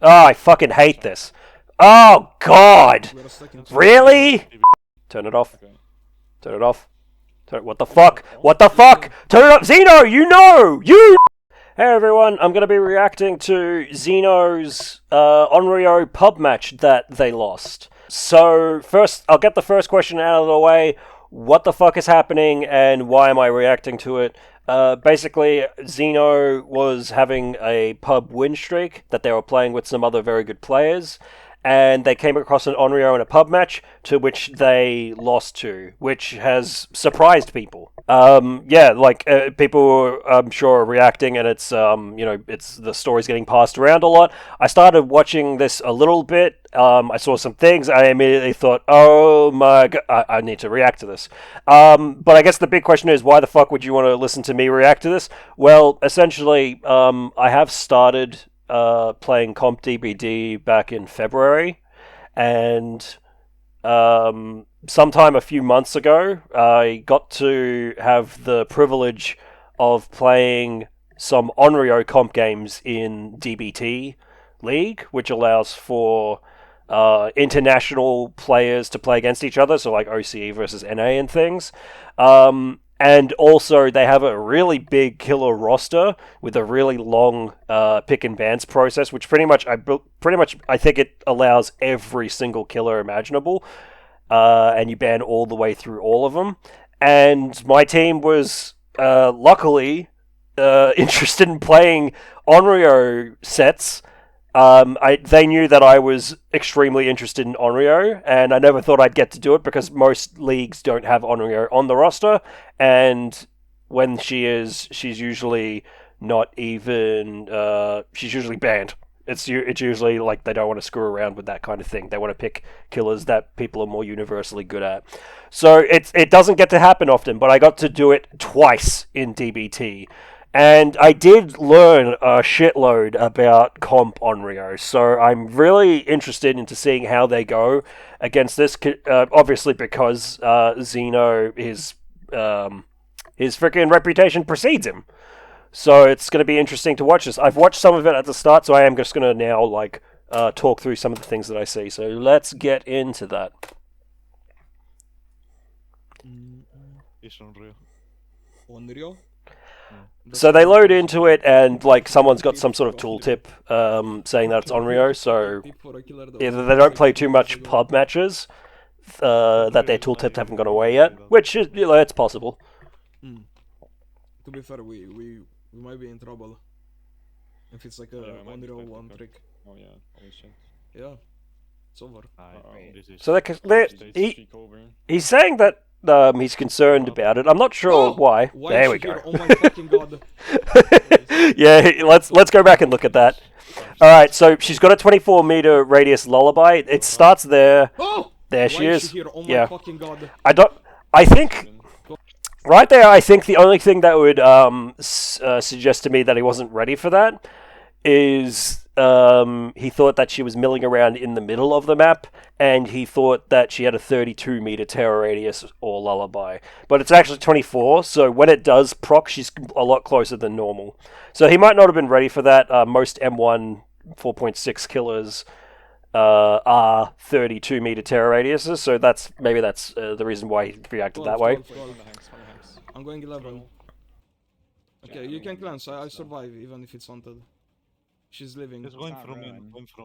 I fucking hate this. Oh, God! Really? Turn it off. Turn it off. What the fuck? What the fuck? Turn it up! Xeno, you know! You! Hey everyone, I'm going to be reacting to Xeno's Onryo pub match that they lost. So, first, I'll get the first question out of the way. What the fuck is happening and why am I reacting to it? Basically, Xeno was having a pub win streak that they were playing with some other very good players, and they came across an Onryo in a pub match to which they lost to, which has surprised people. People, I'm sure, are reacting, and it's, it's the story's getting passed around a lot. I started watching this a little bit. I saw some things. I immediately thought, oh my god, I need to react to this. But I guess the big question is, why the fuck would you want to listen to me react to this? Well, essentially, I have started playing Comp DBD back in February, and sometime a few months ago, I got to have the privilege of playing some Onryo comp games in DBT League, which allows for international players to play against each other, so like OCE versus NA and things. And also, they have a really big killer roster with a really long pick and bans process, which pretty much I think it allows every single killer imaginable, and you ban all the way through all of them. And my team was luckily interested in playing Onryo sets. They knew that I was extremely interested in Onryo, and I never thought I'd get to do it because most leagues don't have Onryo on the roster, and when she's usually not even, she's usually banned. It's usually like they don't want to screw around with that kind of thing. They want to pick killers that people are more universally good at. So it doesn't get to happen often, but I got to do it twice in DBT. And I did learn a shitload about Comp Onryo, so I'm really interested into seeing how they go against this. Obviously, because Xeno, his freaking reputation precedes him, so it's going to be interesting to watch this. I've watched some of it at the start, so I am just going to now talk through some of the things that I see. So let's get into that. Onryo? So they load into it, and someone's got some sort of tooltip saying that it's Onryo. So either they don't play too much pub matches, that their tooltips haven't gone away yet, which is it's possible. To be fair, we might be in trouble if it's like a Onryo one trick. Oh yeah, holy shit. Yeah, it's over. So he's saying that. He's concerned about it. I'm not sure why. There we go. Oh my fucking god. Yeah, let's go back and look at that. Alright, so she's got a 24-meter radius lullaby. It starts there. Oh! There she is. Oh my yeah. fucking god. I think right there, I think the only thing that would suggest to me that he wasn't ready for that is he thought that she was milling around in the middle of the map, and he thought that she had a 32-meter terror radius or lullaby. But it's actually 24, so when it does proc, she's a lot closer than normal. So he might not have been ready for that. Most M1 4.6 killers are 32-meter terror radiuses, so maybe that's the reason why he reacted that way. 12. I'm going 11. Okay, you can cleanse. I survive even if it's haunted. She's living. He's going from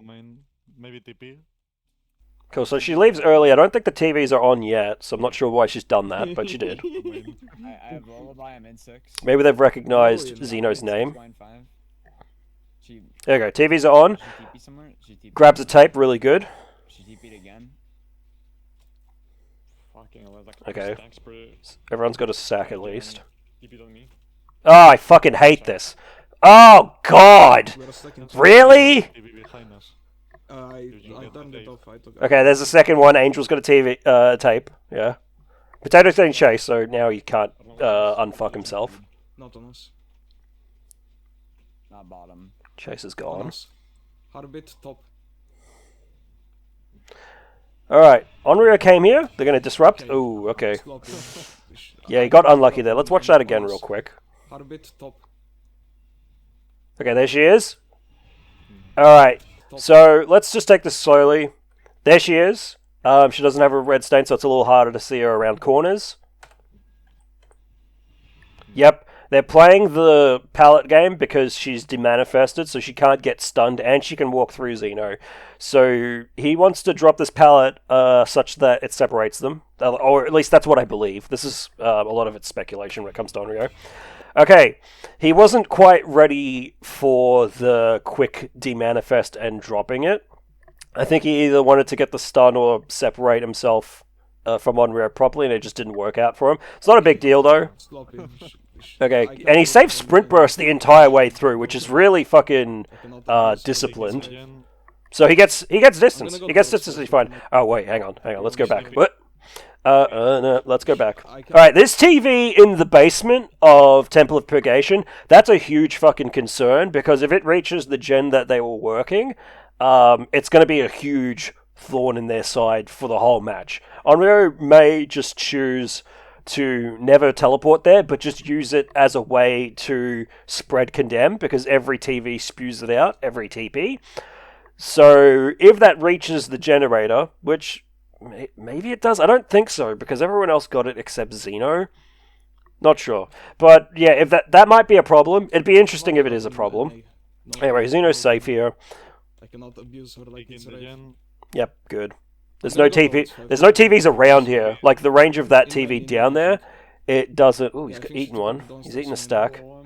main, maybe TP. Cool, so she leaves early. I don't think the TVs are on yet, so I'm not sure why she's done that, but she did. I have lullaby, I'm in 6. Maybe they've recognized Xeno's name. There you go, TVs are on. Grabs a tape, really good. She TP'd again. Okay, everyone's got a sack at least. TP'd on me. Oh, I fucking hate this. Oh, God! Really? I turned it off. Okay, there's a second one. Angel's got a tape. Yeah. Potato's getting chased, so now he can't unfuck himself. Not on us. Not bottom. Chase is gone. Harbit top. Alright, Onryo came here. They're going to disrupt. Ooh, okay. Yeah, he got unlucky there. Let's watch that again real quick. Harbit top. Okay, there she is. Alright. So let's just take this slowly. There she is. She doesn't have a red stain, so it's a little harder to see her around corners. Yep, they're playing the pallet game because she's demanifested, so she can't get stunned, and she can walk through Xeno. So he wants to drop this pallet such that it separates them, or at least that's what I believe. This is a lot of it's speculation when it comes to Onryo. Okay, he wasn't quite ready for the quick demanifest and dropping it. I think he either wanted to get the stun or separate himself from Onryo properly, and it just didn't work out for him. It's not a big deal, though. Sloppy. Okay, and he saved Sprint Burst the entire way through, which is really fucking disciplined. So he gets distance. He gets distance, he's fine. Oh, wait, hang on. Let's go back. What? No, let's go back. Alright, this TV in the basement of Temple of Purgation, that's a huge fucking concern, because if it reaches the gen that they were working, it's going to be a huge thorn in their side for the whole match. Onryo may just choose to never teleport there, but just use it as a way to spread condemn, because every TV spews it out, every TP. So if that reaches the generator, which maybe it does, I don't think so, because everyone else got it except Xeno. Not sure. But yeah, if that might be a problem. It'd be interesting if it is a problem. Anyway, Xeno's safe here. I cannot abuse her like it's right. Yep, good. There's no TV. There's no TVs around here. Like the range of that TV down there, it doesn't. Ooh, he's eaten one. He's eaten a stack. All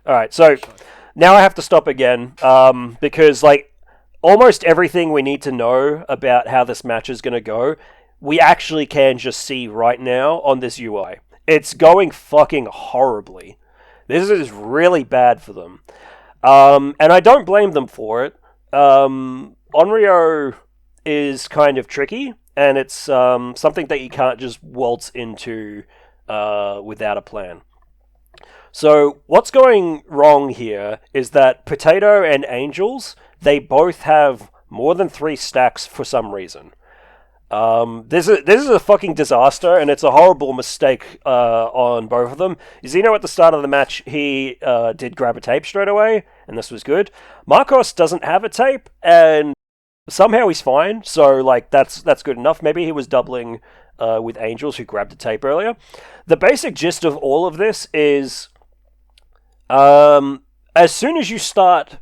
right, so now I have to stop again because like almost everything we need to know about how this match is going to go, we actually can just see right now on this UI. It's going fucking horribly. This is really bad for them, and I don't blame them for it. Onryo is kind of tricky, and it's something that you can't just waltz into without a plan. So what's going wrong here is that Potato and Angels, they both have more than 3 stacks for some reason. This is a fucking disaster, and it's a horrible mistake on both of them. Xeno at the start of the match, he did grab a tape straight away, and this was good. Marcos doesn't have a tape, and somehow he's fine, so like that's good enough. Maybe he was doubling with Angels, who grabbed a tape earlier. The basic gist of all of this is, as soon as you start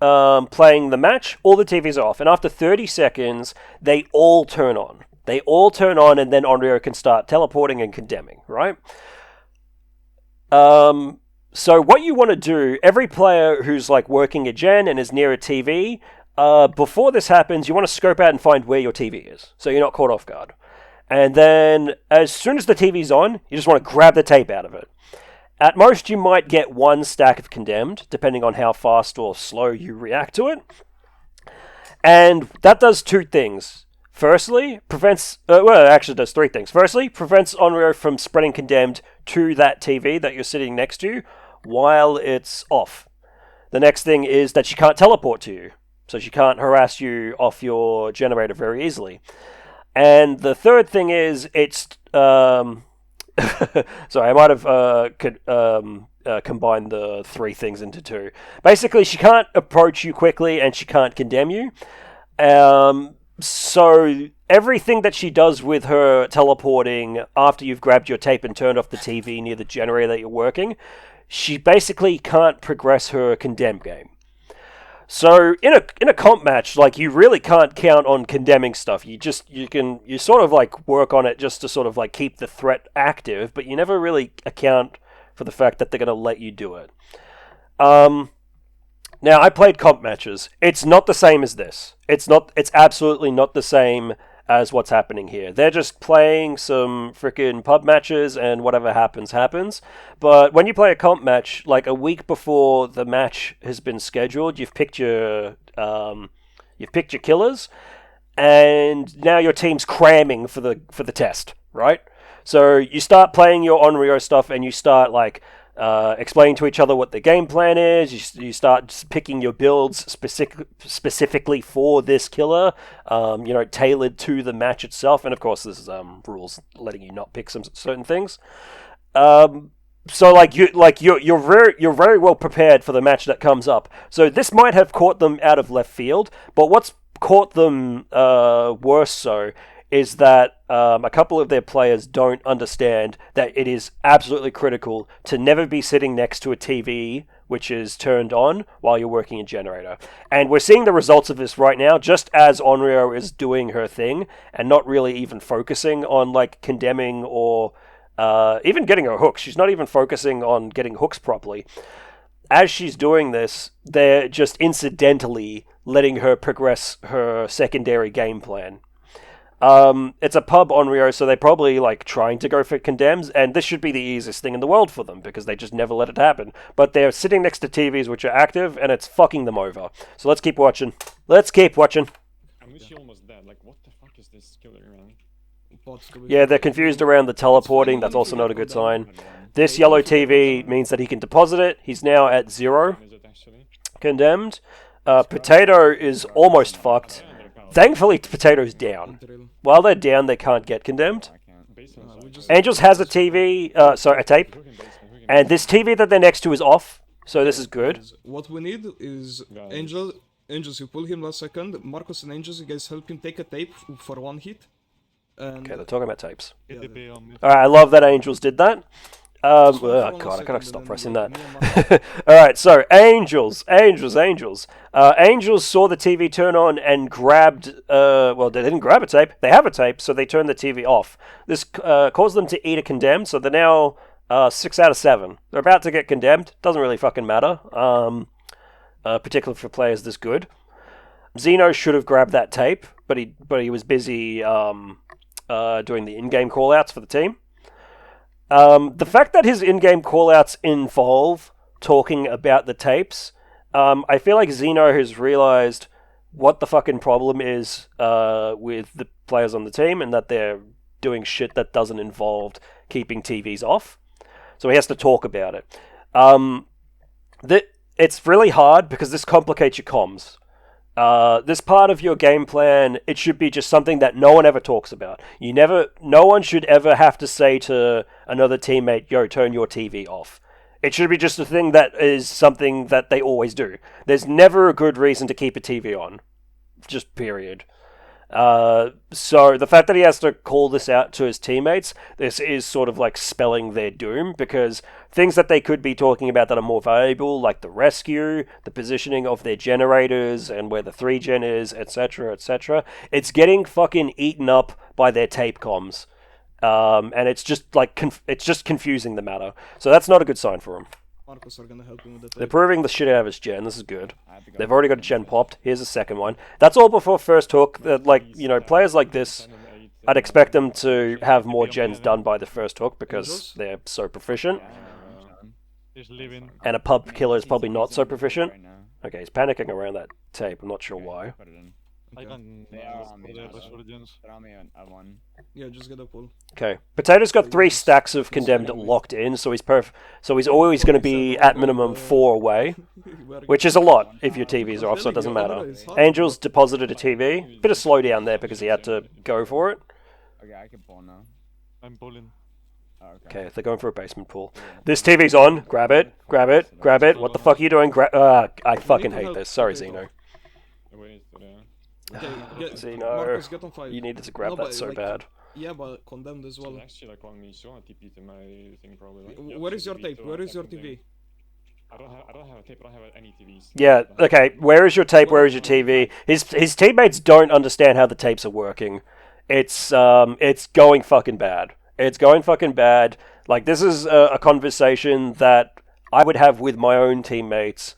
playing the match, all the TVs are off, and after 30 seconds, they all turn on. They all turn on, and then Onryo can start teleporting and condemning, right? So what you want to do, every player who's like working a gen and is near a TV, before this happens, you want to scope out and find where your TV is, so you're not caught off guard. And then, as soon as the TV's on, you just want to grab the tape out of it. At most, you might get 1 stack of Condemned, depending on how fast or slow you react to it. And that does 2 things. Firstly, prevents... actually does 3 things. Firstly, prevents Onryo from spreading Condemned to that TV that you're sitting next to while it's off. The next thing is that she can't teleport to you, so she can't harass you off your generator very easily. And the third thing is, it's... Sorry, I might have combined the 3 things into 2. Basically, she can't approach you quickly, and she can't condemn you. So everything that she does with her teleporting after you've grabbed your tape and turned off the TV near the generator that you're working, she basically can't progress her condemn game. So in a comp match, like, you really can't count on condemning stuff. You sort of like work on it just to sort of like keep the threat active, but you never really account for the fact that they're going to let you do it. Now, I played comp matches. It's not the same as this. It's absolutely not the same as what's happening here. They're just playing some freaking pub matches, and whatever happens, happens. But when you play a comp match, like a week before the match has been scheduled, you've picked your killers, and now your team's cramming for the test, right? So you start playing your Onryo stuff, and you start like explaining to each other what the game plan is. You start picking your builds specifically for this killer, tailored to the match itself. And of course, there's rules letting you not pick some certain things. So you're very well prepared for the match that comes up. So this might have caught them out of left field, but what's caught them worse so is that a couple of their players don't understand that it is absolutely critical to never be sitting next to a TV which is turned on while you're working a generator. And we're seeing the results of this right now, just as Onryo is doing her thing and not really even focusing on like condemning or even getting her hooks. She's not even focusing on getting hooks properly. As she's doing this, they're just incidentally letting her progress her secondary game plan. It's a pub Onryo, so they're probably like trying to go for condemns, and this should be the easiest thing in the world for them because they just never let it happen. But they're sitting next to TVs which are active, and it's fucking them over. So let's keep watching. Let's keep watching. I mean, she almost dead. Like, what the fuck is this killer, man? Yeah, they're confused around the teleporting. That's also not a good sign. This yellow TV means that he can deposit it. He's now at 0. Is it actually? Condemned. Potato is almost fucked. Thankfully, Potato's down. While they're down, they can't get condemned. Angels has a TV, a tape. And this TV that they're next to is off, so this is good. What we need is Angels, you pull him last second. Marcus and Angels, you guys help him take a tape for 1 hit. And Okay, they're talking about tapes. yeah, Alright, I love that Angels did that. Oh god, I gotta stop pressing that. Alright, so Angels. Angels saw the TV turn on and grabbed, well, they didn't grab a tape, they have a tape, so they turned the TV off. This caused them to eat a condemned, so they're now 6 out of 7. They're about to get condemned, doesn't really fucking matter, particularly for players this good. Xeno should have grabbed that tape, but he was busy doing the in-game callouts for the team. The fact that his in-game callouts involve talking about the tapes, I feel like Xeno has realized what the fucking problem is with the players on the team, and that they're doing shit that doesn't involve keeping TVs off. So he has to talk about it. It's really hard because this complicates your comms. This part of your game plan, it should be just something that no one ever talks about. No one should ever have to say to another teammate, yo, turn your TV off. It should be just a thing that is something that they always do. There's never a good reason to keep a TV on. Just period. So the fact that he has to call this out to his teammates, this is sort of like spelling their doom, because things that they could be talking about that are more valuable, like the rescue, the positioning of their generators, and where the 3-gen is, etc., etc., it's getting fucking eaten up by their tape comms. And it's just like it's just confusing the matter. So that's not a good sign for him. Marcus are gonna help him with the tape. They're proving the shit out of his gen. This is good. They've already got a gen popped. Here's a second one. That's all before first hook. Players like this, I'd expect them to have more gens done by the first hook because they're so proficient. He's leaving. And a pub killer is probably not so proficient. Okay, he's panicking around that tape. I'm not sure why. I can They are on me the now, though. resurgence. Put on me at 1. Yeah, just get a pull. Okay, Potato's got 3 stacks of condemned locked in, so he's always going to be at minimum 4 away, which is a lot if your TVs are off, so it doesn't matter. Angels deposited a TV. Bit of slowdown there because he had to go for it. Okay, I can pull now. I'm pulling. Oh, okay. Okay, they're going for a basement pull. This TV's on. Grab it. Grab it. Grab it. What the fuck are you doing? I fucking hate this. Sorry, Xeno. Wait, Okay, Xeno, Marcus, get on 5. you needed to grab that so bad. Yeah, but condemned as well. actually, like, on me, so I TP to my thing probably. Like, Where is your tape? Where is your TV? I don't have a tape. I don't have any TVs. Yeah, okay, where is your tape, where is your TV? His teammates don't understand how the tapes are working. It's going fucking bad. It's going fucking bad. Like, this is a conversation that I would have with my own teammates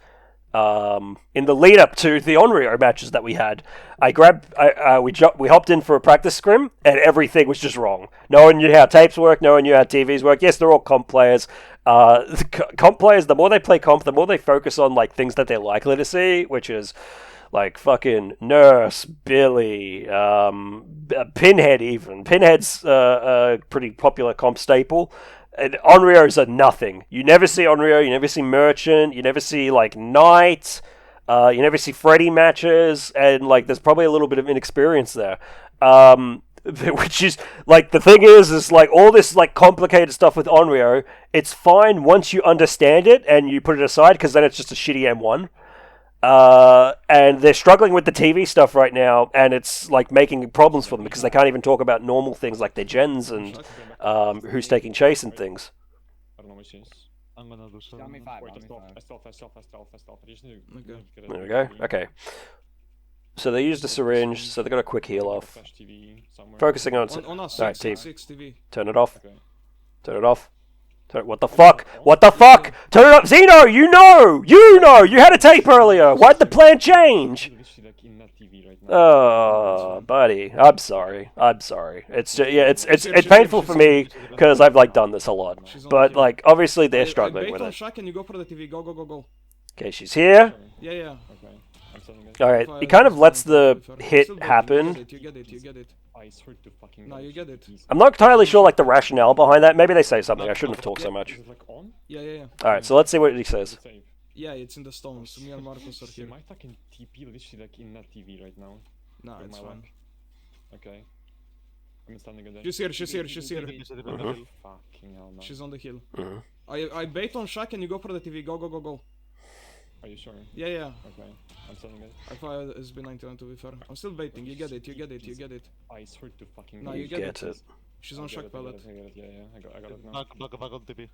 in the lead up to the Onryo matches that we had. We hopped in for a practice scrim, and everything was just wrong. No one knew how tapes work, no one knew how TVs work. Yes, they're all comp players. Comp players, the more they play comp, the more they focus on like things that they're likely to see, which is like fucking Nurse, Billy, Pinhead even. Pinhead's a pretty popular comp staple. And Onryo's are nothing. You never see Onryo, you never see Merchant, you never see like Knight, you never see Freddy matches, and like there's probably a little bit of inexperience there. Which is like the thing is like all this like complicated stuff with Onryo. It's fine once you understand it and you put it aside because then it's just a shitty M1. And they're struggling with the TV stuff right now, and it's like making problems for them because they can't even talk about normal things like their gens and who's taking chase and things. I don't know which is. I'm gonna do some. Tell me five. Wait, Tell me five. I stop. I just need to Okay. get There we go. Okay. So they used a syringe, so they got a quick heal off. Flash TV somewhere. Focusing on... On us, Alright, 6 TV. Turn it off. Okay. Turn it off. What the fuck? What the fuck? Turn it up! Xeno, you know! You had a tape earlier! Why'd the plan change? Literally like in that TV right now. Oh, buddy. I'm sorry. It's just, yeah, it's painful for me because I've like done this a lot. But like obviously they're struggling I with bait on it. Shaq and you go for the TV. Go. Okay, she's here. Yeah. Okay. I'm telling it. All right, he kind of lets the hit Still happen. You get it. I swear to fucking No, God. you get it. I'm not entirely sure like the rationale behind that. Maybe they say something. I shouldn't have talked so much. Is it like on? Yeah. All right, so let's see what he says. Save. Yeah, it's in the stones. Me and Marcus are She here. might fucking TP literally like in that TV right now. Nah, With it's my fine. luck. Okay. I'm standing there. She's here. Fucking hell, no. She's on the hill. Mhm. I bait on Shaq and you go for the TV. Go. Are you sure? Yeah. Okay. I'm standing there. I thought it's been 99 to be fair. I'm still baiting. You get it. I swear to fucking No, God. you get it. it. She's I on get Shaq it, pallet. I get it. Yeah. I got it now. Back on TV.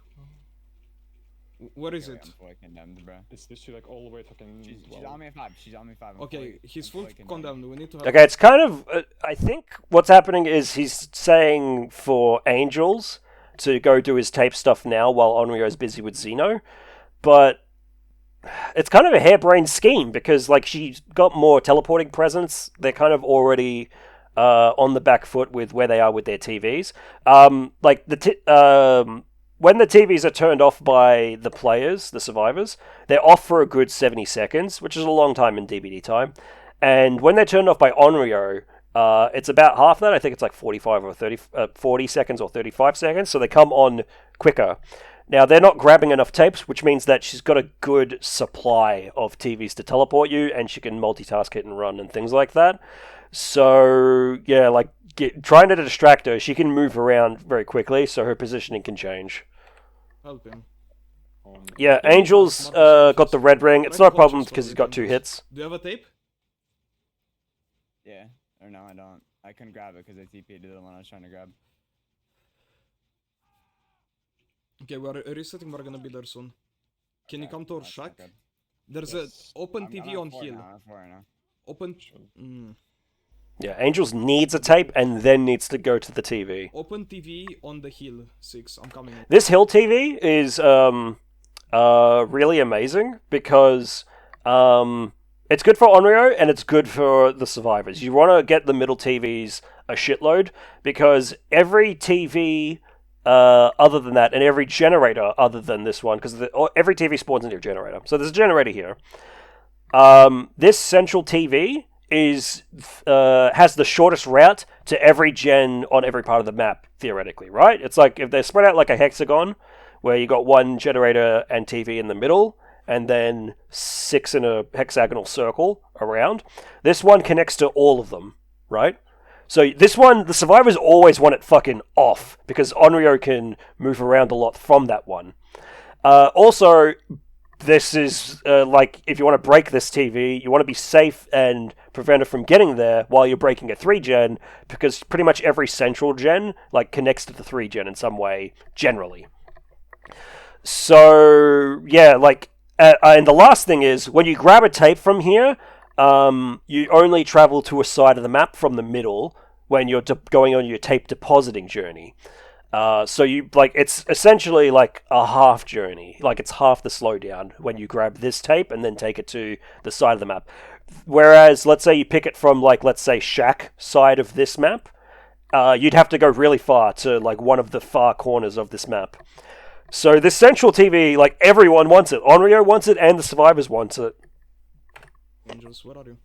Where is Okay, it? I'm fully condemned, bro. It's literally like all the way fucking. She's on me at 5. She's on me 5. Okay, he's full condemned. We need to have... Okay, it's kind of. I think what's happening is he's saying for Angels to go do his tape stuff now while Onryo's busy with Xeno, but it's kind of a harebrained scheme because like she's got more teleporting presence. They're kind of already on the back foot with where they are with their TVs. When the TVs are turned off by the players, the survivors, they're off for a good 70 seconds, which is a long time in DBD time. And when they're turned off by Onryo, it's about half that. I think it's like 45 or 40 seconds or 35 seconds. So they come on quicker. Now, they're not grabbing enough tapes, which means that she's got a good supply of TVs to teleport you, and she can multitask, hit and run, and things like that. So, yeah, like, trying to distract her, she can move around very quickly, so her positioning can change. Help him. Yeah, Angel's got the red ring. It's not a problem because he's got 2 hits. Do you have a tape? Yeah. Or no, I don't. I couldn't grab it because I TP'd to the one I was trying to grab. Okay, we're resetting. We're gonna be there soon. Can you come to our That's shack? not good. There's Yes. a open I'm TV on four hill. now, I'm 4 now. Open. Yeah, Angels needs a tape and then needs to go to the TV. Open TV on the hill. 6. I'm coming in. This hill TV is really amazing because it's good for Onryo and it's good for the survivors. You want to get the middle TVs a shitload because every TV other than that and every generator other than this one, because every TV spawns into a generator. So there's a generator here. This central TV has the shortest route to every gen on every part of the map, theoretically, right? It's like if they're spread out like a hexagon, where you got one generator and TV in the middle, and then 6 in a hexagonal circle around. This one connects to all of them, right? So this one, the survivors always want it fucking off, because Onryo can move around a lot from that one. Also, this is, like, if you want to break this TV, you want to be safe and prevent it from getting there while you're breaking a 3-gen, because pretty much every central gen, like, connects to the 3-gen in some way, generally. So, yeah, like, and the last thing is, when you grab a tape from here, you only travel to a side of the map from the middle when you're going on your tape depositing journey. So you it's essentially like a half journey, like it's half the slowdown when you grab this tape and then take it to the side of the map. Whereas, let's say you pick it from let's say Shack side of this map, you'd have to go really far to one of the far corners of this map. So this central TV, everyone wants it. Onryo wants it, and the survivors want it. Angels, where are you?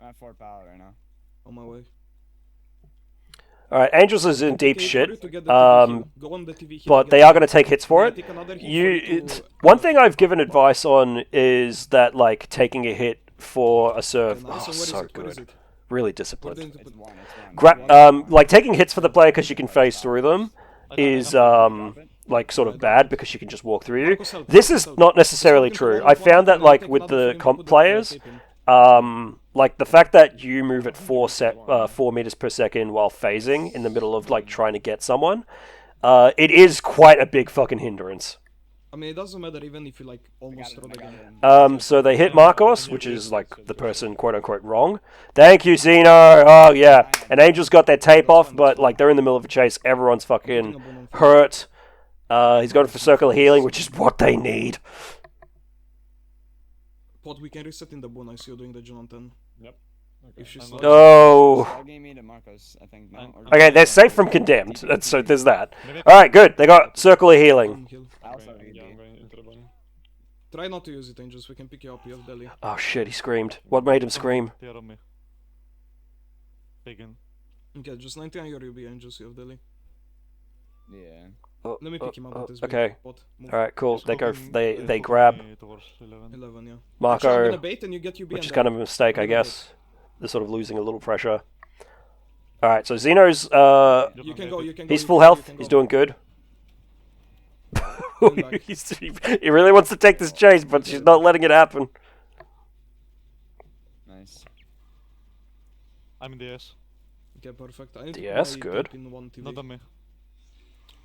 I'm at 4 pallet right now. On my way. Alright, Angels is in deep Okay, shit, for you to get the TV hill. Go on the TV hill, but get they the- are going to take hits for Yeah, it. take another hit for you to- One thing I've given advice on is that taking a hit for a serve. Okay, nice. Oh, So where is so it? Where is good. it? really We're disciplined. going to put... It's one. Like taking hits for the player because you can phase through them is like sort of bad because you can just walk through you. Marcos, help, This Marcos, is help. not Let's necessarily walk into true. wall I of one, found that and then like take with another the frame, comp put the players, tape in. like the fact that you move at 4 meters per second while phasing in the middle of like trying to get someone, it is quite a big fucking hindrance. I mean, it doesn't matter even if you like almost throw the gun. So they hit Marcos, which is like the person quote unquote wrong. Thank you, Xeno. Oh yeah. And Angel's got their tape off, but like they're in the middle of a chase. Everyone's fucking hurt. He's going for circular healing, which is what they need. Pot, we can reset in the boon. I see you doing the Gen on 10. Yep. If she's I'm slow. Oh. Start game me to Marcos, I think. No, or- Okay, they're safe from condemned. So there's that. All right, good. They got circular healing. Heal. I also Yeah, I'm VP. going into the bone. Try not to use it, Angels. We can pick you up. You have Delhi. Oh shit, he screamed. What made him scream? They are on me. Begin. Okay, just 90 on your UB, Angels. You have Delhi. Yeah. Oh, Let me pick him up with this. big okay. Pot. Move. All right, cool. They go. Copying- They they're copying grab me towards 11. 11, yeah. Actually, I'm Marco, gonna bait and you get UB which and is kind of then- a mistake, I I'm gonna guess. They're sort of losing a little pressure. All right, so Xeno's. You can go, you can go. He's you full can go, you health. can He's go. doing good. Going back. He really wants to take this chase, but she's not letting it happen. Nice. I'm in the S. Okay, perfect. I need to Yes, put my good. tape in one TV. Not on me.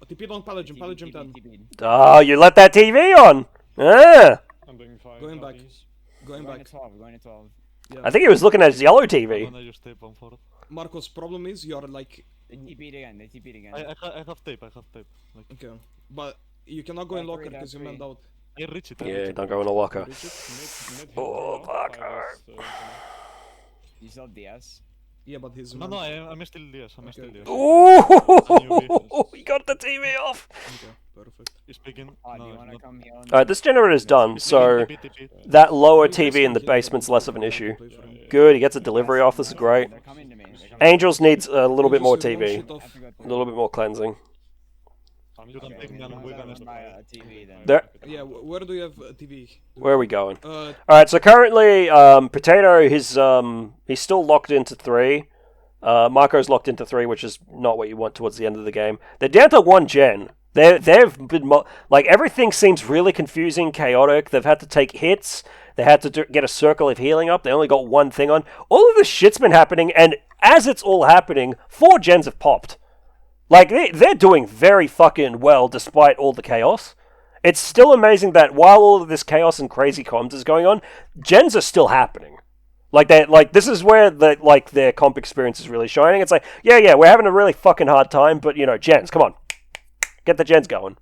TP on Palagim, Palagim 10. Oh, you let that TV on. Ah. I'm doing 5. Going back. copies. Going Going back. to 12, going to 12. Yeah. I think he was looking at his yellow I'm TV. gonna use tape on for it. Marcos, problem is you're like... They TP'd again, they TP'd again. I have tape, I have tape. Like, Okay. But you cannot go in That's locker three, because you that's manned out. I reach it. I Yeah, reach it. don't go in a locker. Reach it? Oh, fuck. You still have DS? Yeah, but he's... No, manned. I'm still DS. I'm still DS. Ooh, he got the TV off. Okay, perfect. He's speaking. Oh, do No, you wanna not. come heal? Alright, this generator's done, He's so speaking, TP. that lower You guys TV in can the heal, but basement's we less can of an play issue. for him. Good, he gets a delivery off, this is great. They're coming to me. Angels needs a little bit more Angels, we won't TV. shoot off. A little bit more cleansing. You can take me and we're gonna buy a TV then. There. Yeah, where do you have TV? Where are we going? Uh, Alright, so currently, Potato, he's still locked into 3. Marco's locked into 3, which is not what you want towards the end of the game. They're down to 1 gen. They've been like everything seems really confusing, chaotic. They've had to take hits. They had to get a circle of healing up. They only got one thing on. All of this shit's been happening, and as it's all happening, 4 gens have popped. Like they're doing very fucking well despite all the chaos. It's still amazing that while all of this chaos and crazy comms is going on, gens are still happening. Like this is where their comp experience is really shining. It's like, yeah, we're having a really fucking hard time, but you know, gens, come on. Get the gens going.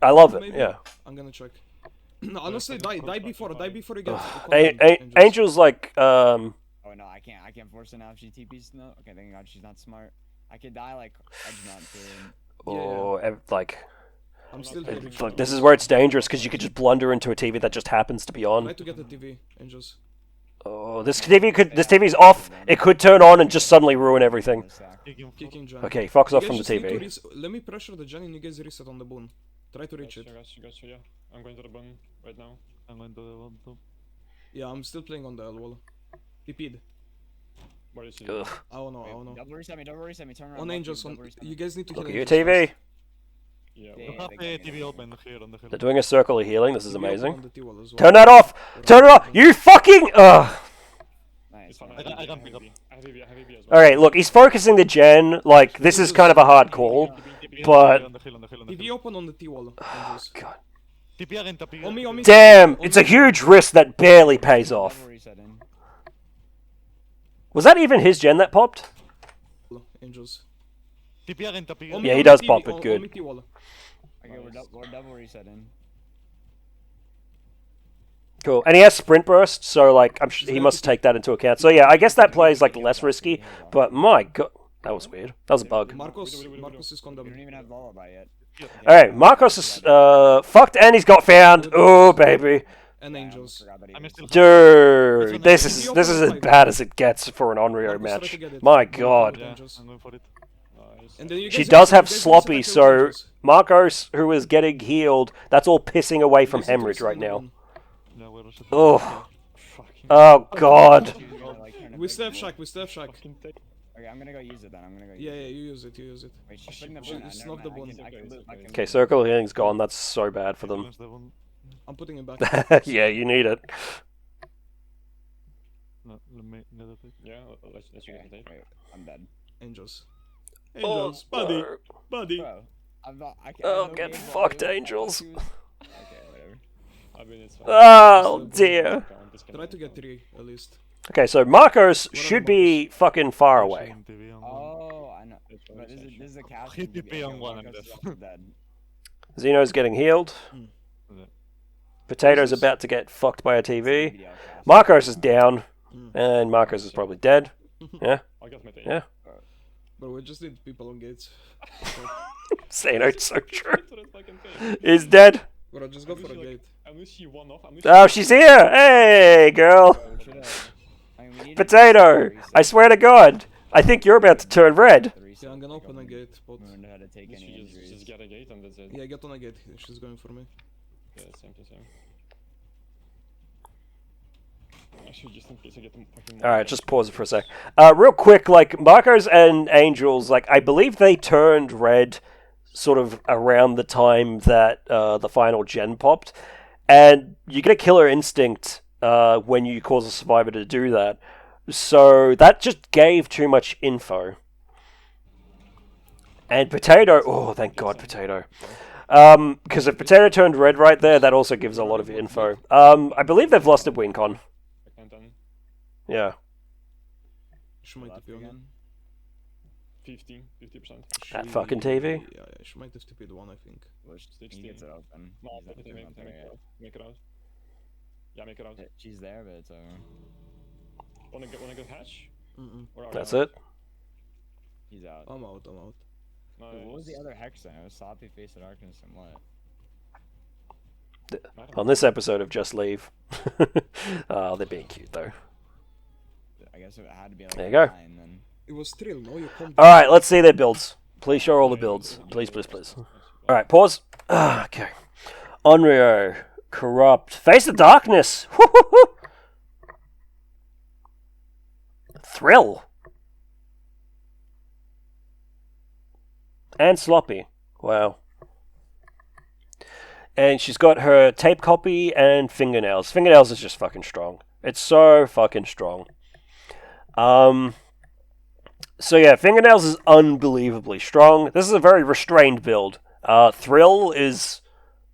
I love it, maybe. yeah. I'm gonna check. No, honestly, die before you get... Angel's like, Oh no, I can't force her now if she TP's no. Okay, thank God she's not smart. I could die like edge not to. oh, like, I'm still here. like, this is where it's dangerous, because you could just blunder into a TV that just happens to be Try on. to get the TV, Angels. Oh, this TV's off, it could turn on and just suddenly ruin everything. Kicking for- Kicking Gen. Okay, fucks You off guys from the just need to TV. let me pressure the Gen and you guys reset on the boon. Try to reach it. Gotcha, yeah. I'm going to the bone right now. I'm going to the one too. Yeah, I'm still playing on the L wall. TP'd. Where is he? Ugh. I don't know. Double reset me, turn around. On left, Angels, double on... reset me. You guys need to Look heal at your Angels TV. first. Yeah. Yeah, You have they the got TV me. open here on the hill. They're doing a circle of healing, this is TP open amazing. on the T-wall as well. Turn that off! Turn it off! You fucking... Ugh! Nice. It's fine. I can pick up. I have AV as well. Alright, look, he's focusing the gen, like, this is kind of a hard call. But- On the hill, on the TP hill. open on the T-wall, Angels. God. TP again, TP On me. Damn, it's a huge risk that barely pays off. Double reset in. Was that even his gen that popped? Angels. TP again, TP On again. me, Yeah, he on does me, pop TV, it on good. me T-wall. Okay, we're double reset in. Cool. And he has sprint burst, so like he must take that into account. So yeah, I guess that play is like less risky, but my god, that was weird. That was a bug. Marcos is We don't condemned. even have lullaby yet. Alright, Marcos is fucked and he's got found. Oh baby. And Angels. Forgot that he I'm was- still. Dude, this is as bad as it gets for an Onryo Marcos, try match. to get it. My Marcos, god. Yeah, Angels. I'm going for it. Nice. And then you She guys does reset- have you guys sloppy, reset so Angels. Marcos, who is getting healed, that's all pissing away You from guys need to hemorrhage reset right on the now. boon. Yeah, we're reset. Oh, Fucking oh god. She's gonna, like, turn We still have Shack, we still have Shack. Fucking take. Okay, I'm gonna go use it then. I'm gonna go use Yeah, it. yeah, you use it, you use it. Wait, she's putting the She- bone on. it's Never not the mind, bone. I can loot- I can Okay, loot. circle of healing's gone. That's so bad for them. Ambulance devon. I'm putting it back. Yeah, you need it. No, let me get it. Yeah, let's use Okay, the tape. wait, I'm dead. Angels. Angels, buddy, no. buddy. Bro, I'm not. I can't. Oh, I have no get game fucked, volume. Angels. Okay, whatever. I mean, it's fine. Oh dear. Try to get 3 at least. Okay, so Marcos are should the be fucking far away. Shame TV on one. Oh, I know. It's But fine, this is a cast. Hit TP on one, I'm dead. Xeno's getting healed. Okay. Potato's about to get fucked by a TV. Video cast. Marcos is down, Mm. and Marcos is probably dead. Yeah, I got my tape. yeah. But we just need people on gates. Xeno's so true. That's what it's fucking tape. Is dead. Bro, just go for a gate. I'm gonna see one off. Oh, she's here! Hey, girl! We should have. I mean, we need Potato! I swear to God, I think you're about to turn red. Yeah, I'm gonna open a gate, but... Remember how to take any She injuries. just get a gate and that's it. Yeah, get on a gate. She's going for me. Yeah, same to same. Actually, just in case I get them fucking. Alright, just pause it for a sec. Real quick, like, Marcos and Angels, like, I believe they turned red sort of around the time that the final gen popped. And you get a killer instinct when you cause a survivor to do that. So that just gave too much info. And Potato... Oh, thank God, Potato. Because if Potato turned red right there, that also gives a lot of info. I believe they've lost at WinCon. Yeah. She might TP on again. 50%. That fucking TV? Yeah, she might have TP'd one, I think. Well, he 16. gets it open. No, He's not- make he's it not there yet. make it out. Yeah, make it out. She's there, but it's over. Wanna go hatch? Or are That's you out? it. He's out. I'm out, I'm out. Wait, what was the Nice. other hex then? It was Sloppy Face of Darkness and what? On this episode of Just Leave. Oh, they're being cute, though. I guess it had to be like There you go. 9 then. It was Thrill, no? You can't... Alright, let's see their builds. Please show all the builds. Please, please, please. Alright, pause. Okay. Onryo. Corrupt. Face the Darkness. Woo-hoo-hoo. Thrill. And Sloppy. Wow. And she's got her tape copy and fingernails. Fingernails is just fucking strong. It's so fucking strong. So yeah, fingernails is unbelievably strong. This is a very restrained build. Thrill is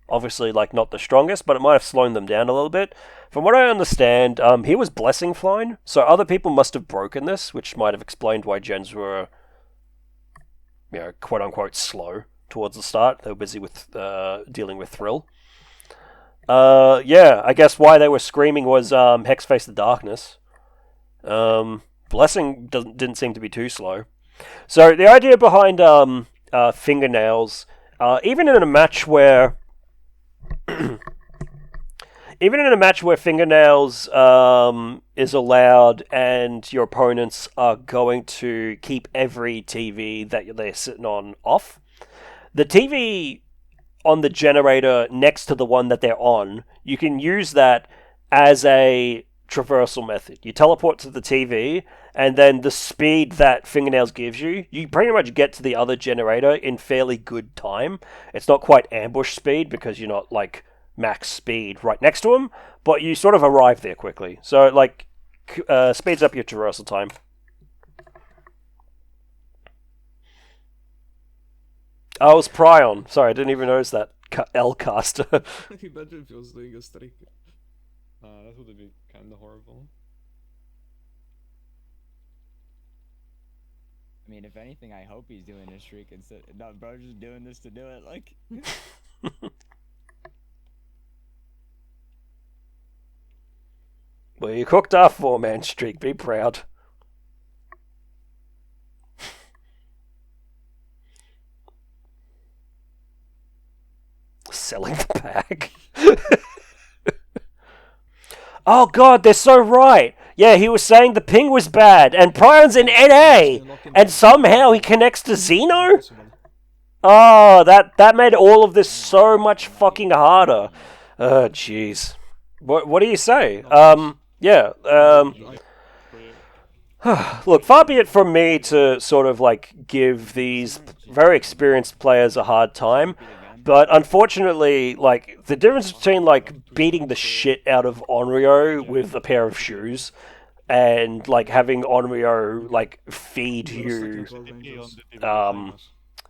obviously like not the strongest, but it might have slowed them down a little bit. From what I understand, he was blessing flying, so other people must have broken this, which might have explained why gens were, you know, quote unquote slow towards the start. They were busy with dealing with Thrill. Yeah, I guess why they were screaming was Hex Face the Darkness. Blessing didn't seem to be too slow. So the idea behind fingernails, even in a match where fingernails is allowed and your opponents are going to keep every TV that they're sitting on off, the TV on the generator next to the one that they're on, you can use that as a traversal method. You teleport to the TV, and then the speed that fingernails gives you, you pretty much get to the other generator in fairly good time. It's not quite ambush speed because you're not like max speed right next to them, but you sort of arrive there quickly. So like speeds up your traversal time. Oh, it was Prion. Sorry, I didn't even notice that. L caster. Imagine if he was doing a streak. That would be kinda horrible. I mean, if anything, I hope he's doing a streak instead. No, bro, just doing this to do it. Like, Well, you cooked our 4-man streak. Be proud. Selling the bag. Oh god, they're so right. Yeah, he was saying the ping was bad, and Prion's in NA, and somehow he connects to Xeno? Oh, that made all of this so much fucking harder. Oh, jeez. What do you say? Yeah. Look, far be it from me to sort of like give these very experienced players a hard time, but unfortunately, like the difference between like beating the shit out of Onryo with a pair of shoes and like having Onryo like feed you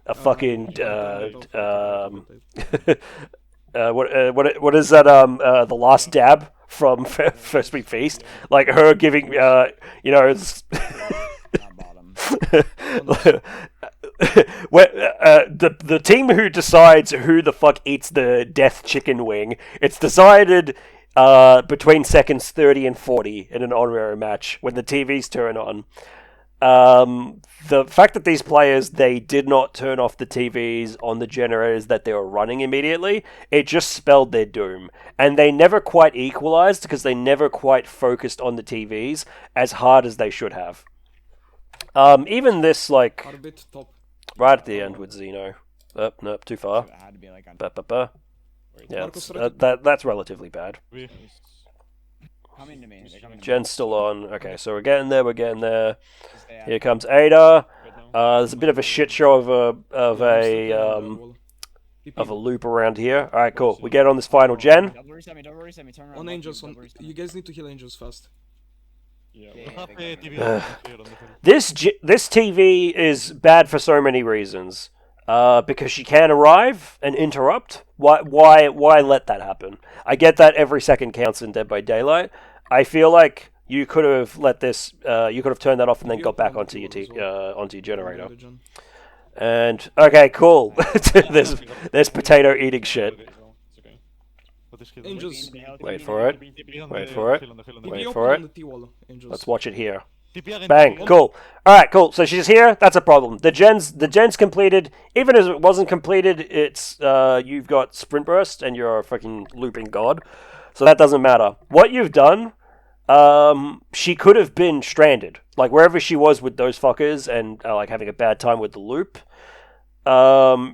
a fucking what is that the last dab from First Week Feast, like her giving it's Not bottom. the team who decides who the fuck eats the death chicken wing, it's decided between seconds 30 and 40 in an Onryo match when the TVs turn on. The fact that these players, they did not turn off the TVs on the generators that they were running immediately, it just spelled their doom. And they never quite equalized because they never quite focused on the TVs as hard as they should have. Even this, like, Arbit top. right at the end with Xeno. Nope, too far. It had to be like on. Yeah, Marcus, that's relatively bad. Coming to me. They're coming to me. Jen's still on. Okay, so we're getting there. Just stay Here out. comes Ada. Right now. There's a bit of a shit show of a loop around here. All right, cool. We get on this final gen. Double reset me. Double reset me. Turn around. On left, angels, double reset me. you guys need to heal angels fast. Yeah. Yeah, well, yeah, they got me. This TV is bad for so many reasons. Because she can arrive and interrupt. Why let that happen? I get that every second counts in Dead by Daylight. I feel like you could have let this. You could have turned that off and then got back onto your onto your generator. And okay, cool. there's potato eating shit. It's okay. Angels. Wait for it. Wait for it. Wait TP for open it. on the T-wall, angels. Let's watch it here. Bang, cool. Alright, cool. So she's here, that's a problem. The gen's completed. Even as it wasn't completed, it's you've got sprint burst and you're a fucking looping god. So that doesn't matter. What you've done, she could have been stranded. Like wherever she was with those fuckers and like having a bad time with the loop.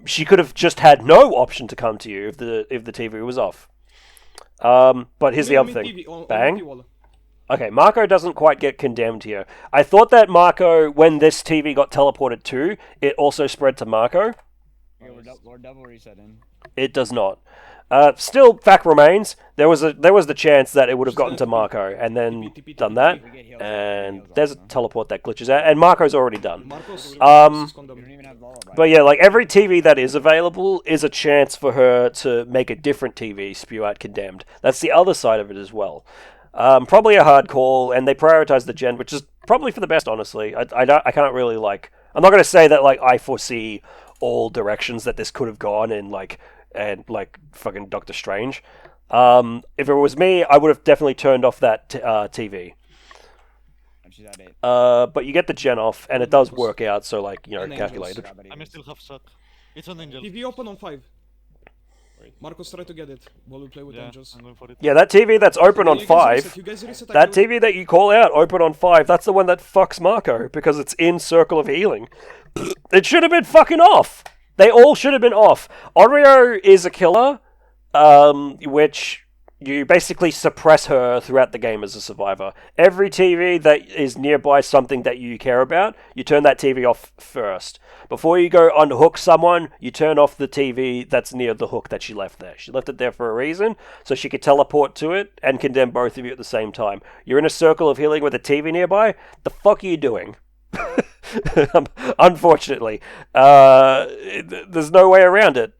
She could have just had no option to come to you if the TV was off. But here's the other thing. Bang. Okay, Marco doesn't quite get condemned here. I thought that Marco, when this TV got teleported to, it also spread to Marco. Okay, we're double resetting. It does not. Still, fact remains, there was the chance that it would have gotten to Marco and then done that. We get heals. And there's a teleport that glitches out, and Marco's already done. Marcos, You don't even have lullaby. But yeah, like every TV that is available is a chance for her to make a different TV spew out condemned. That's the other side of it as well. Probably a hard call, and they prioritize the gen, which is probably for the best, honestly. I can't really, like... I'm not going to say that, like, I foresee all directions that this could have gone in, like fucking Doctor Strange. If it was me, I would have definitely turned off that TV. And she's at 8. But you get the gen off, and it does work out, so, like, you know, And angels. calculated. I still have suck. It's on angel. TP open on 5. Marcos, try to get it while we play with Yeah, angels. I'm going for it. Yeah, that TV that's open on You guys 5... reset, you guys reset, I That kill- TV that you call out, open on 5, that's the one that fucks Marco, because it's in Circle of Healing. It should have been fucking off! They all should have been off. Onryo is a killer, which you basically suppress her throughout the game as a survivor. Every TV that is nearby something that you care about, you turn that TV off first. Before you go unhook someone, you turn off the TV that's near the hook that she left there. She left it there for a reason, so she could teleport to it and condemn both of you at the same time. You're in a circle of healing with a TV nearby? The fuck are you doing? Unfortunately. There's no way around it.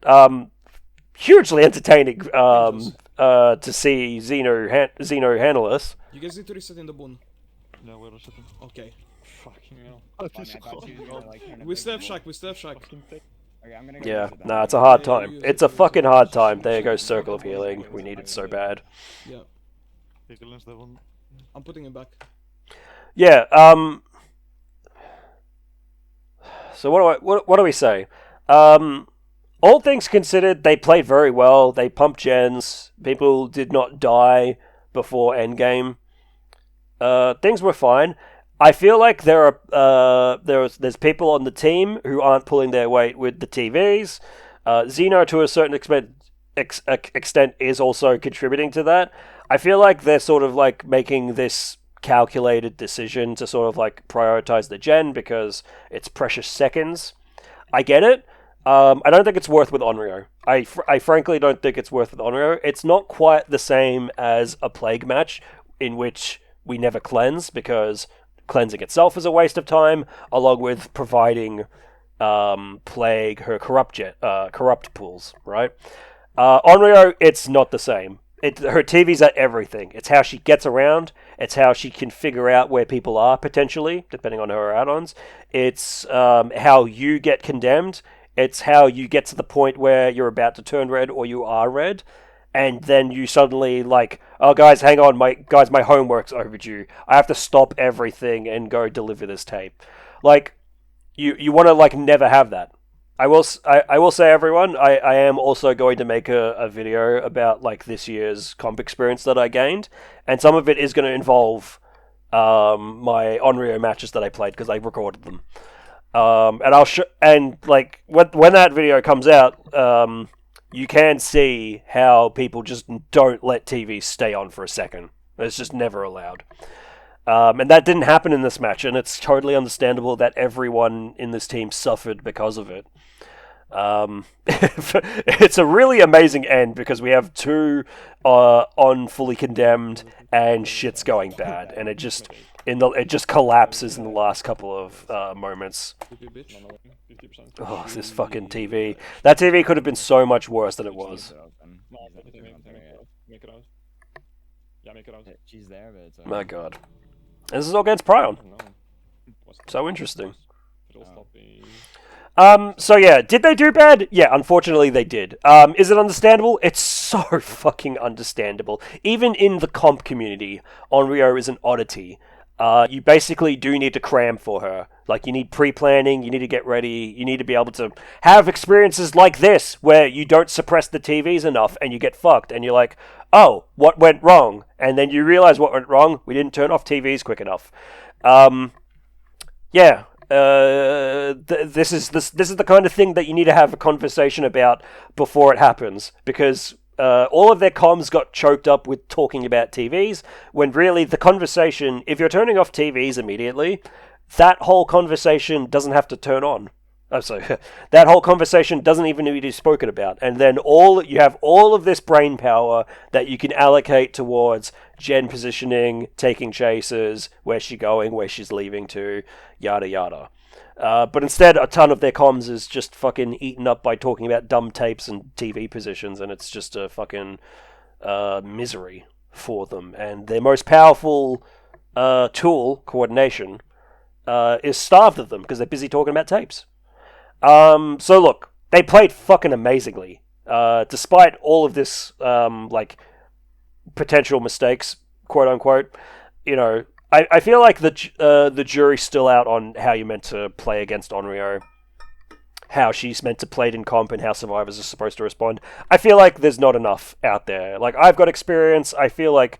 Hugely entertaining to see Xeno handle this. You guys need to reset in the boon. Yeah, we're resetting. Okay. Fucking hell. Funny, I thought she was gonna, like, turn it We big still have blue. Shack, we still have Shack. Okay, I'm gonna go Yeah, reset that. nah, it's a hard time. It's a fucking hard time. There goes Circle of Healing. We need it so bad. Yeah, Take a lens level. I'm putting it back. Yeah, so what do we say? All things considered, they played very well. They pumped gens. People did not die before endgame. Things were fine. I feel like there's people on the team who aren't pulling their weight with the TVs. Xeno, to a certain extent, is also contributing to that. I feel like they're sort of like making this calculated decision to sort of like prioritize the gen because it's precious seconds. I get it. I don't think it's worth with Onryo. I frankly don't think it's worth with Onryo. It's not quite the same as a Plague match in which we never cleanse because cleansing itself is a waste of time, along with providing Plague her corrupt pools, right? Onryo, it's not the same. Her TV's at everything. It's how she gets around. It's how she can figure out where people are, potentially, depending on her add-ons. It's how you get condemned. It's how you get to the point where you're about to turn red or you are red. And then you suddenly, like, oh, guys, hang on, my homework's overdue. I have to stop everything and go deliver this tape. Like, you want to, like, never have that. I will say, everyone, I am also going to make a video about like this year's comp experience that I gained, and some of it is going to involve my Onryo matches that I played because I recorded them. And I'll like when that video comes out, you can see how people just don't let TVs stay on for a second. It's just never allowed. And that didn't happen in this match, and it's totally understandable that everyone in this team suffered because of it. It's a really amazing end because we have two on fully condemned and shit's going bad, and it just collapses in the last couple of moments. Oh, this fucking TV! That TV could have been so much worse than it was. Make it out. Yeah, make it out. She's there, but it's My God, and this is all against Prion. No. So interesting. It'll stop the... So yeah, did they do bad? Yeah, unfortunately they did. Is it understandable? It's so fucking understandable. Even in the comp community, Onryo is an oddity. You basically do need to cram for her. Like, you need pre-planning, you need to get ready, you need to be able to have experiences like this, where you don't suppress the TVs enough, and you get fucked, and you're like, oh, what went wrong? And then you realize what went wrong, we didn't turn off TVs quick enough. Yeah. This is the kind of thing that you need to have a conversation about before it happens, because all of their comms got choked up with talking about TVs, when really the conversation, if you're turning off TVs immediately, that whole conversation doesn't have to turn on. Oh, sorry. That whole conversation doesn't even need to be spoken about. And then you have all of this brain power that you can allocate towards gen positioning, taking chases, where's she going, where she's leaving to, yada yada. But instead, a ton of their comms is just fucking eaten up by talking about dumb tapes and TV positions, and it's just a fucking misery for them. And their most powerful tool, coordination, is starved of them because they're busy talking about tapes. So look, they played fucking amazingly. Despite all of this, like, potential mistakes, quote unquote, you know, I feel like the jury's still out on how you're meant to play against Onryo, how she's meant to play it in comp, and how survivors are supposed to respond. I feel like there's not enough out there. Like, I've got experience. I feel like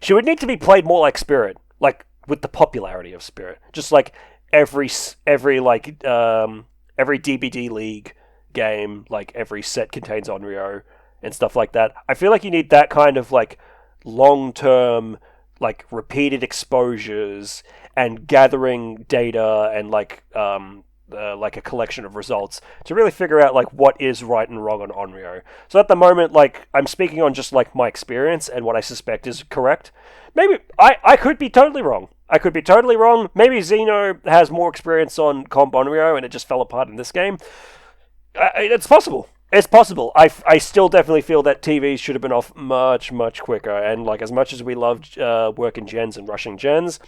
she would need to be played more like Spirit, like with the popularity of Spirit, just like every DBD League game, like every set contains Onryo and stuff like that. I feel like you need that kind of like long-term, like repeated exposures and gathering data and like a collection of results to really figure out like what is right and wrong on Onryo. So at the moment, like, I'm speaking on just like my experience and what I suspect is correct. Maybe I could be totally wrong. Maybe Xeno has more experience on comp Onryo and it just fell apart in this game. It's possible. It's possible. I still definitely feel that TVs should have been off much, much quicker. And like, as much as we loved working gens and rushing gens,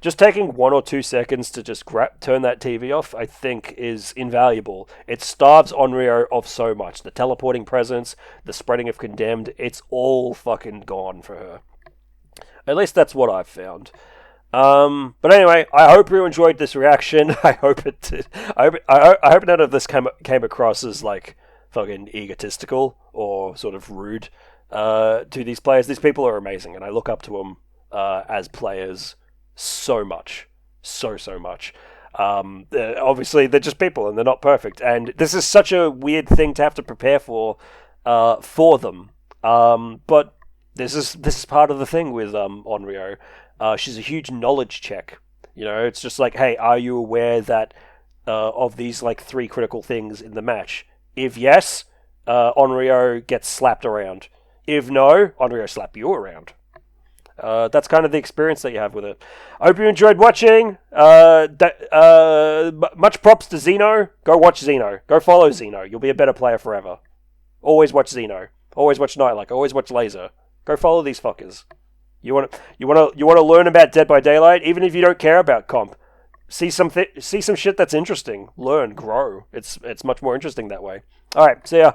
just taking 1 or 2 seconds to just turn that TV off, I think, is invaluable. It starves Onryo of so much. The teleporting presence, the spreading of Condemned, it's all fucking gone for her. At least that's what I've found. But anyway, I hope you enjoyed this reaction. I hope it did. I hope none of this came across as like fucking egotistical or sort of rude to these players. These people are amazing, and I look up to them as players so much, so much. Obviously, they're just people, and they're not perfect. And this is such a weird thing to have to prepare for them. But This is part of the thing with Onryo. She's a huge knowledge check. You know, it's just like, hey, are you aware that of these like 3 critical things in the match? If yes, Onryo gets slapped around. If no, Onryo slap you around. That's kind of the experience that you have with it. I hope you enjoyed watching. Much props to Xeno. Go watch Xeno. Go follow Xeno. You'll be a better player forever. Always watch Xeno. Always watch Nightlight. Always watch Laser. Go follow these fuckers. You want to learn about Dead by Daylight, even if you don't care about comp. See some shit that's interesting. Learn, grow. It's much more interesting that way. All right, see ya.